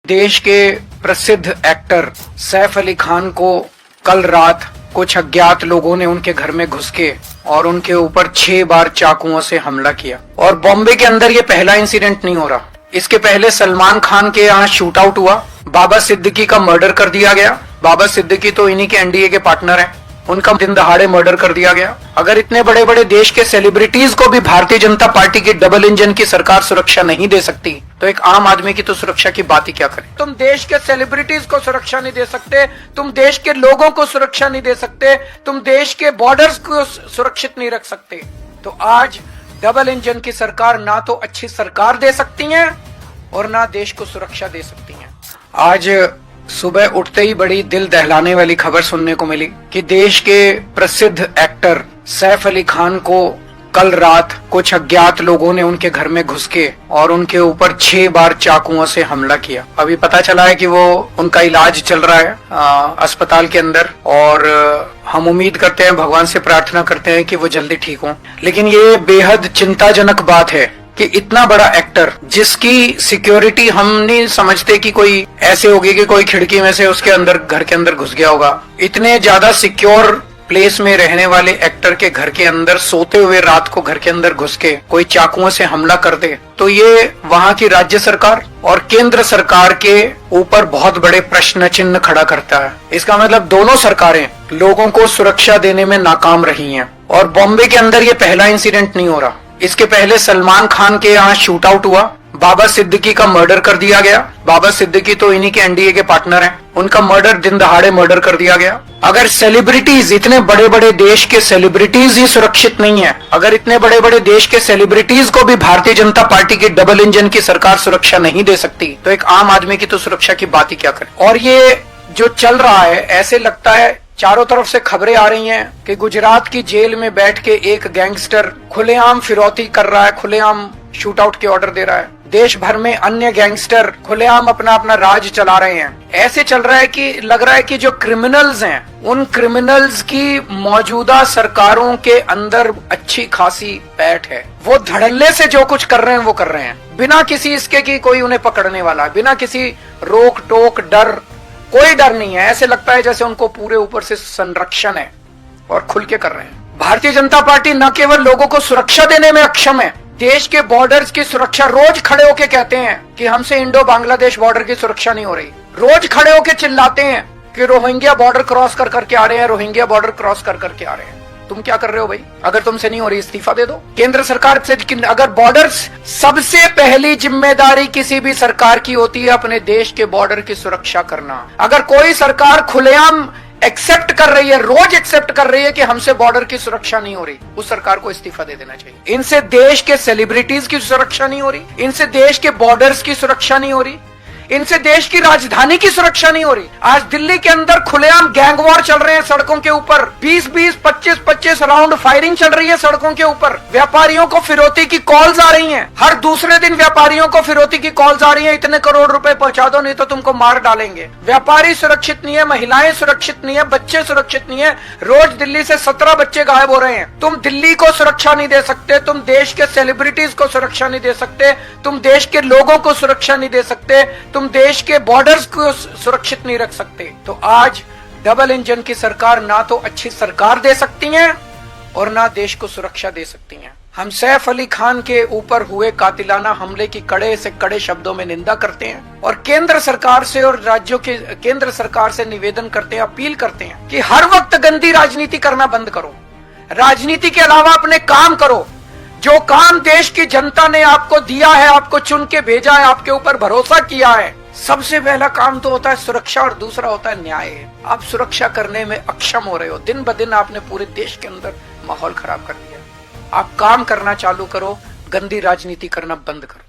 देश के प्रसिद्ध एक्टर सैफ अली खान को कल रात कुछ अज्ञात लोगों ने उनके घर में घुस के और उनके ऊपर 6 बार चाकुओं से हमला किया। और बॉम्बे के अंदर ये पहला इंसिडेंट नहीं हो रहा। इसके पहले सलमान खान के यहाँ शूट आउट हुआ, बाबा सिद्दीकी का मर्डर कर दिया गया। बाबा सिद्दीकी तो इन्हीं के एनडीए के पार्टनर हैं, उनका दिन दहाड़े मर्डर कर दिया गया। अगर इतने बड़े बड़े देश के सेलिब्रिटीज को भी भारतीय जनता पार्टी की डबल इंजन की सरकार सुरक्षा नहीं दे सकती, तो एक आम आदमी की तो सुरक्षा की बात ही क्या करें। तुम देश के सेलिब्रिटीज को सुरक्षा नहीं दे सकते, तुम देश के लोगों को सुरक्षा नहीं दे सकते, तुम देश के बॉर्डर्स को सुरक्षित नहीं रख सकते, तो आज डबल इंजन की सरकार ना तो अच्छी सरकार दे सकती है और ना देश को सुरक्षा दे सकती है। आज सुबह उठते ही बड़ी दिल दहलाने वाली खबर सुनने को मिली कि देश के प्रसिद्ध एक्टर सैफ अली खान को कल रात कुछ अज्ञात लोगों ने उनके घर में घुस के और उनके ऊपर 6 बार चाकुओं से हमला किया। अभी पता चला है कि वो उनका इलाज चल रहा है अस्पताल के अंदर, और हम उम्मीद करते हैं, भगवान से प्रार्थना करते हैं कि वो जल्दी ठीक हों। लेकिन ये बेहद चिंताजनक बात है कि इतना बड़ा एक्टर जिसकी सिक्योरिटी हम नहीं समझते कि कोई ऐसे होगी कि कोई खिड़की में से उसके अंदर घर के अंदर घुस गया होगा, इतने ज्यादा सिक्योर प्लेस में रहने वाले एक्टर के घर के अंदर सोते हुए रात को घर के अंदर घुस के कोई चाकुओं से हमला कर दे, तो ये वहाँ की राज्य सरकार और केंद्र सरकार के ऊपर बहुत बड़े प्रश्न चिन्ह खड़ा करता है। इसका मतलब दोनों सरकारें लोगों को सुरक्षा देने में नाकाम रही हैं। और बॉम्बे के अंदर ये पहला इंसिडेंट नहीं हो रहा। इसके पहले सलमान खान के यहाँ शूट आउट हुआ, बाबा सिद्दीकी का मर्डर कर दिया गया। बाबा सिद्दीकी तो इन्हीं के एनडीए के पार्टनर हैं, उनका मर्डर दिन दहाड़े मर्डर कर दिया गया। अगर सेलिब्रिटीज, इतने बड़े बड़े देश के सेलिब्रिटीज ही सुरक्षित नहीं है, अगर इतने बड़े बड़े देश के सेलिब्रिटीज को भी भारतीय जनता पार्टी की डबल इंजन की सरकार सुरक्षा नहीं दे सकती, तो एक आम आदमी की तो सुरक्षा की बात ही क्या करें। और ये जो चल रहा है, ऐसे लगता है चारों तरफ से खबरें आ रही हैं कि गुजरात की जेल में बैठ के एक गैंगस्टर खुलेआम फिरौती कर रहा है, खुलेआम शूट आउट के ऑर्डर दे रहा है। देश भर में अन्य गैंगस्टर खुलेआम अपना अपना राज चला रहे हैं। ऐसे चल रहा है कि लग रहा है कि जो क्रिमिनल्स हैं, उन क्रिमिनल्स की मौजूदा सरकारों के अंदर अच्छी खासी पैठ है। वो धड़ल्ले से जो कुछ कर रहे हैं वो कर रहे हैं, बिना किसी इसके कि कोई उन्हें पकड़ने वाला, बिना किसी रोक टोक डर, कोई डर नहीं है। ऐसे लगता है जैसे उनको पूरे ऊपर से संरक्षण है और खुल के कर रहे हैं। भारतीय जनता पार्टी न केवल लोगों को सुरक्षा देने में अक्षम है, देश के बॉर्डर्स की सुरक्षा, रोज खड़े होके कहते हैं कि हमसे इंडो बांग्लादेश बॉर्डर की सुरक्षा नहीं हो रही। रोज खड़े होके चिल्लाते हैं कि रोहिंग्या बॉर्डर क्रॉस कर करके आ रहे हैं, रोहिंग्या बॉर्डर क्रॉस कर करके आ रहे हैं। तुम क्या कर रहे हो भाई? अगर तुमसे नहीं हो रही इस्तीफा दे दो। केंद्र सरकार से अगर बॉर्डर्स, सबसे पहली जिम्मेदारी किसी भी सरकार की होती है अपने देश के बॉर्डर की सुरक्षा करना। अगर कोई सरकार खुलेआम एक्सेप्ट कर रही है, रोज एक्सेप्ट कर रही है कि हमसे बॉर्डर की सुरक्षा नहीं हो रही, उस सरकार को इस्तीफा दे देना चाहिए। इनसे देश के सेलिब्रिटीज की सुरक्षा नहीं हो रही, इनसे देश के बॉर्डर्स की सुरक्षा नहीं हो रही, इनसे देश की राजधानी की सुरक्षा नहीं हो रही। आज दिल्ली के अंदर खुलेआम गैंग वॉर चल रहे हैं सड़कों के ऊपर, 20-20, 25-25 राउंड फायरिंग चल रही है सड़कों के ऊपर। व्यापारियों को फिरौती की कॉल्स आ रही हैं, हर दूसरे दिन व्यापारियों को फिरौती की कॉल्स आ रही हैं, इतने करोड़ रुपए पहुंचा दो नहीं तो तुमको मार डालेंगे। व्यापारी सुरक्षित नहीं है, महिलाएं सुरक्षित नहीं है, बच्चे सुरक्षित नहीं है। रोज दिल्ली से 17 बच्चे गायब हो रहे हैं। तुम दिल्ली को सुरक्षा नहीं दे सकते, तुम देश के सेलिब्रिटीज को सुरक्षा नहीं दे सकते, तुम देश के लोगों को सुरक्षा नहीं दे सकते, तुम देश के बॉर्डर्स को सुरक्षित नहीं रख सकते, तो आज डबल इंजन की सरकार ना तो अच्छी सरकार दे सकती हैं और ना देश को सुरक्षा दे सकती हैं। हम सैफ अली खान के ऊपर हुए कातिलाना हमले की कड़े से कड़े शब्दों में निंदा करते हैं और केंद्र सरकार से और राज्यों के केंद्र सरकार से निवेदन करते हैं, अपील करते हैं कि हर वक्त गंदी राजनीति करना बंद करो। राजनीति के अलावा अपने काम करो। जो काम देश की जनता ने आपको दिया है, आपको चुन के भेजा है, आपके ऊपर भरोसा किया है, सबसे पहला काम तो होता है सुरक्षा और दूसरा होता है न्याय। आप सुरक्षा करने में अक्षम हो रहे हो। दिन ब दिन आपने पूरे देश के अंदर माहौल खराब कर दिया। आप काम करना चालू करो, गंदी राजनीति करना बंद करो।